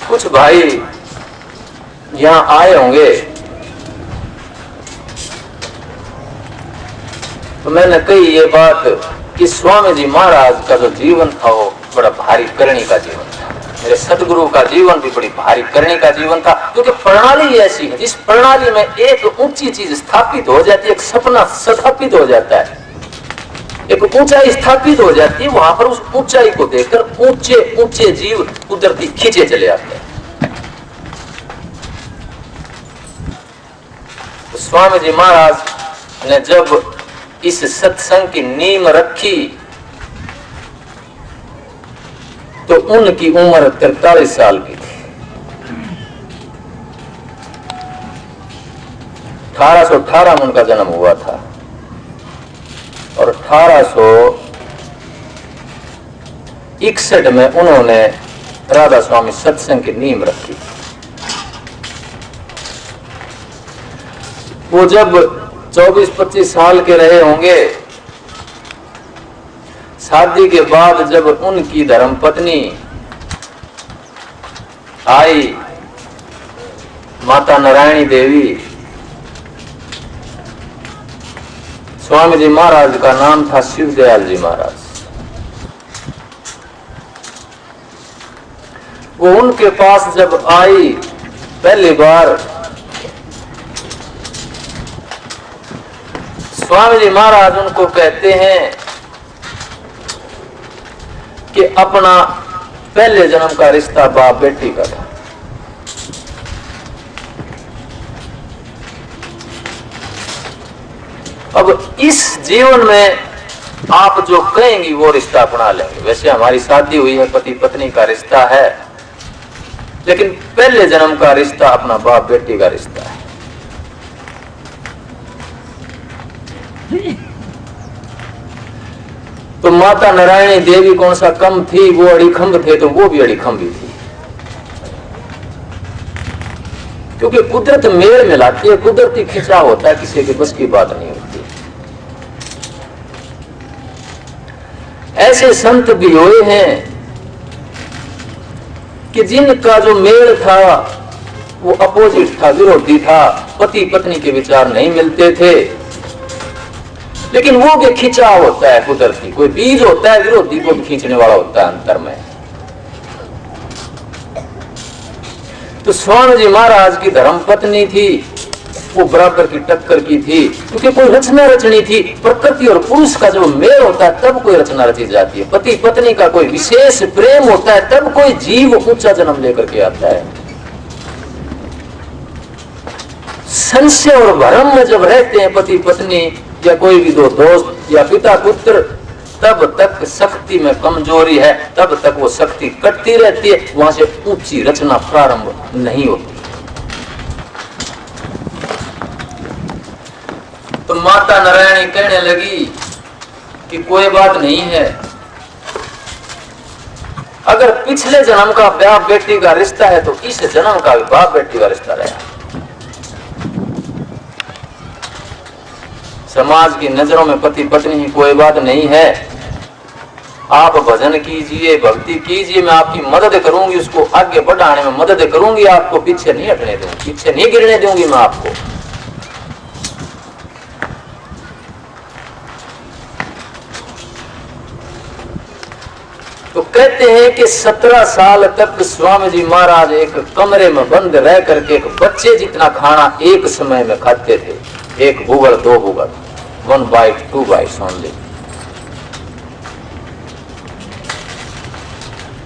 कुछ भाई यहां आए होंगे तो मैंने कही ये बात कि स्वामी जी महाराज का जो जीवन था वो बड़ा भारी करणी का जीवन था। मेरे सदगुरु का जीवन भी बड़ी भारी करणी का जीवन था, क्योंकि प्रणाली ऐसी है जिस प्रणाली में एक ऊंची चीज स्थापित हो जाती है, एक सपना स्थापित हो जाता है, एक ऊंचाई स्थापित हो जाती है। वहां पर उस ऊंचाई को देखकर ऊंचे ऊंचे जीव कुदरती खींचे चले आते हैं। तो स्वामी जी महाराज ने जब इस सत्संग की नींव रखी तो उनकी उम्र 43 साल की थी। 1818 में उनका जन्म हुआ था और 1861 में उन्होंने राधा स्वामी सत्संग की नींव रखी। वो जब 24-25 साल के रहे होंगे, शादी के बाद जब उनकी धर्मपत्नी आई माता नारायणी देवी, स्वामी जी महाराज का नाम था शिवदयाल जी महाराज। वो उनके पास जब आई पहली बार, स्वामी जी महाराज उनको कहते हैं कि अपना पहले जन्म का रिश्ता बाप बेटी का था। अब इस जीवन में आप जो कहेंगी वो रिश्ता अपना लेंगे। वैसे हमारी शादी हुई है, पति पत्नी का रिश्ता है, लेकिन पहले जन्म का रिश्ता अपना बाप बेटी का रिश्ता है। तो माता नारायणी देवी कौन सा कम थी, वो अड़ीखंभ थे तो वो भी अड़ीखंभ ही थी, क्योंकि कुदरत मेल मिलाती है, कुदरती खिंचाव होता है, किसी के बस की बात नहीं होती। ऐसे संत भी हुए हैं कि जिनका जो मेल था वो अपोजिट था, विरोधी था, पति पत्नी के विचार नहीं मिलते थे, लेकिन वो भी खिंचाव होता है कुदरती। कोई बीज होता है विरोधी को भी खींचने वाला होता है अंतर में। तो स्वामी जी महाराज की धर्मपत्नी थी, वो बराबर की टक्कर की थी, क्योंकि कोई रचना रचनी थी। प्रकृति और पुरुष का जो मेल होता है तब कोई रचना रची जाती है। पति पत्नी का कोई विशेष प्रेम होता है तब कोई जीव ऊंचा जन्म लेकर के आता है। संशय और भ्रम में जब रहते हैं पति पत्नी या कोई भी दो दोस्त या पिता पुत्र, तब तक शक्ति में कमजोरी है, तब तक वो शक्ति कटती रहती है, वहां से ऊंची रचना प्रारंभ नहीं होती। तो माता नारायणी कहने लगी कि कोई बात नहीं है, अगर पिछले जन्म का बाप बेटी का रिश्ता है तो इस जन्म का भी बाप बेटी का रिश्ता रहा। समाज की नजरों में पति पत्नी ही कोई बात नहीं है। आप भजन कीजिए, भक्ति कीजिए, मैं आपकी मदद करूंगी, उसको आगे बढ़ाने में मदद करूंगी, आपको पीछे नहीं हटने दूंगी, पीछे नहीं गिरने दूंगी मैं आपको। तो कहते हैं कि 17 साल तक स्वामी जी महाराज एक कमरे में बंद रह करके एक बच्चे जितना खाना एक समय में खाते थे। एक भूगल, दो भूगल, 1 bite, 2 bites only।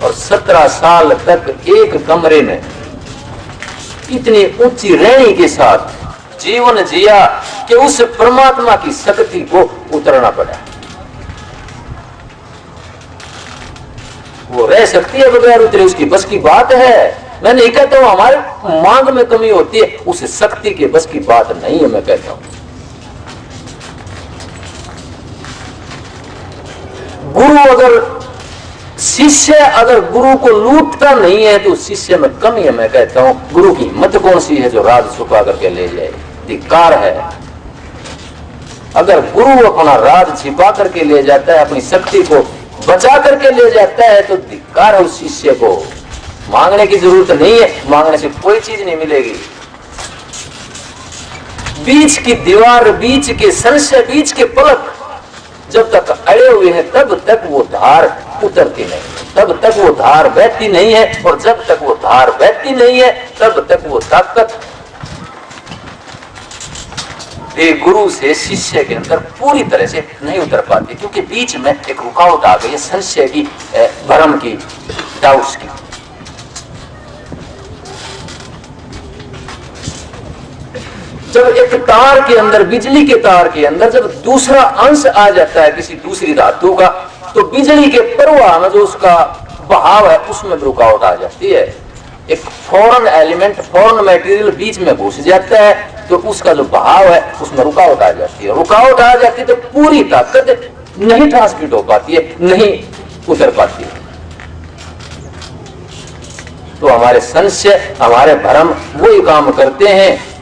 और 17 साल तक एक कमरे में इतनी ऊंची रेणी के साथ जीवन जिया कि उस परमात्मा की शक्ति को उतरना पड़ा। वो रह सकती है बगैर उतरे, उसकी बस की बात है। मैं नहीं कहता हूं हमारे मांग में कमी होती है, उस शक्ति के बस की बात नहीं है। मैं कहता हूं गुरु अगर शिष्य अगर गुरु को लूटता नहीं है तो शिष्य में कमी है। मैं कहता हूं गुरु की हिम्मत कौन सी है जो राज छुपा करके ले जाए, धिक्कार है। अगर गुरु अपना राज छिपा करके ले जाता है, अपनी शक्ति को बचा करके ले जाता है तो धिक्कार है उस शिष्य को। मांगने की जरूरत नहीं है, मांगने से कोई चीज नहीं मिलेगी। बीच की दीवार, बीच के संशय, बीच के पलक जब तक अड़े हुए हैं तब तक वो धार उतरती नहीं, तब तक वो धार बहती नहीं है। और जब तक वो धार बहती नहीं है तब तक वो ताकत गुरु से शिष्य के अंदर पूरी तरह से नहीं उतर पाती, क्योंकि बीच में एक रुकावट आ गई है, संशय की, भ्रम की, डाउट्स की। जब एक तार के अंदर, बिजली के तार के अंदर जब दूसरा अंश आ जाता है किसी दूसरी धातु का, तो बिजली के प्रवाह में जो उसका बहाव है उसमें रुकावट आ जाती है। एक फॉरेन एलिमेंट, फॉरेन मटेरियल बीच में घुस जाता है तो उसका जो बहाव है उसमें रुकावट आ जाती है। रुकावट आ जाती है तो पूरी ताकत नहीं ट्रांसमिट हो पाती है, नहीं उतर पाती है। तो हमारे संशय, हमारे भ्रम वही काम करते हैं।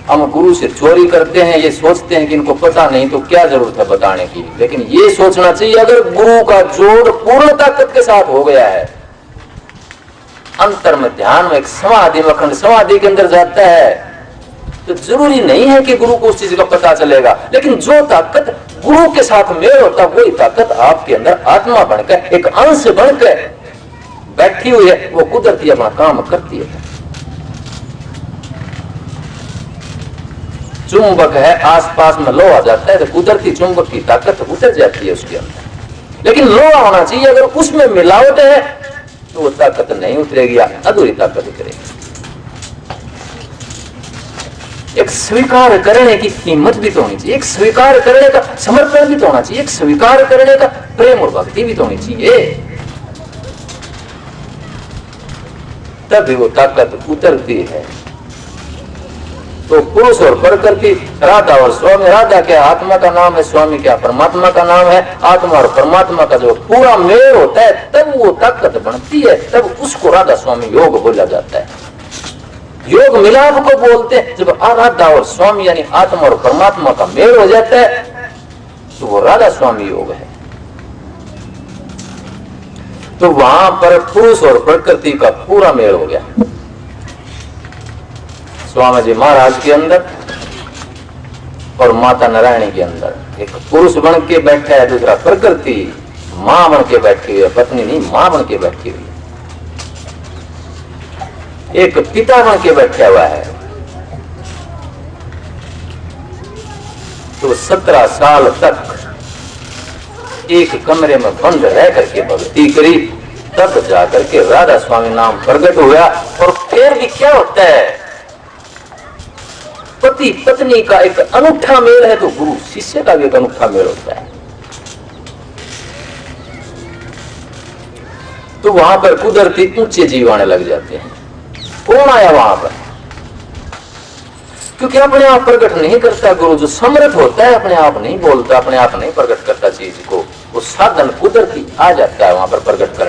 हम गुरु से चोरी करते हैं, ये सोचते हैं कि इनको पता नहीं तो क्या जरूरत है बताने की। लेकिन ये सोचना चाहिए, अगर गुरु का जोड़ पूर्ण ताकत के साथ हो गया है, अंतर में, ध्यान में, एक समाधि में, अखंड समाधि के अंदर जाता है, तो जरूरी नहीं है कि गुरु को उस चीज का पता चलेगा। लेकिन जो ताकत गुरु के साथ मेल होता है वही ताकत आपके अंदर आत्मा बनकर, एक अंश बनकर बैठी हुई है, वो कुदरती अपना काम करती है। चुंबक है, आसपास में लोहा जाता है तो कुदरती चुंबक की ताकत उतर जाती है उसके अंदर। लेकिन लोहा होना चाहिए, अगर उसमें मिलावट है तो वो ताकत नहीं उतरेगी, अधूरी ताकत उतरेगी। एक स्वीकार करने की हिम्मत भी तो होनी चाहिए, एक स्वीकार करने का समर्पण भी तो होना चाहिए, एक स्वीकार करने का प्रेम और भक्ति भी तो होनी चाहिए, तभी वो ताकत उतरती है। तो पुरुष और प्रकृति, राधा और स्वामी, राधा क्या आत्मा का नाम है, स्वामी क्या परमात्मा का नाम है। आत्मा और परमात्मा का जो पूरा मेल होता है तब वो ताकत बनती है, तब उसको राधा स्वामी योग बोला जाता है। योग मिलाप को बोलते हैं। जब राधा और स्वामी यानी आत्मा और परमात्मा का मेल हो जाता है तो वो राधा स्वामी योग है। तो वहां पर पुरुष और प्रकृति का पूरा मेल हो गया। स्वामी जी महाराज के अंदर और माता नारायणी के अंदर एक पुरुष बन के बैठा है, दूसरा प्रकृति मां बन के बैठी हुई है, पत्नी नहीं मां बन के बैठी हुई है। एक पिता बन के बैठा हुआ है। तो 17 साल तक एक कमरे में बंद रह करके भक्ति करी, तब जाकर के राधा स्वामी नाम प्रकट हुआ। और फिर भी क्या होता है, पति पत्नी का एक अनूठा मेल है तो गुरु शिष्य का भी एक अनूठा मेल होता है। तो वहां पर कुदरती ऊंचे जीव आने लग जाते हैं। कौन आया वहां पर? क्योंकि अपने आप प्रकट नहीं करता गुरु। जो समर्थ होता है अपने आप नहीं बोलता, अपने आप नहीं प्रकट करता चीज को, वो साधन कुदरती आ जाता है वहां पर प्रकट कर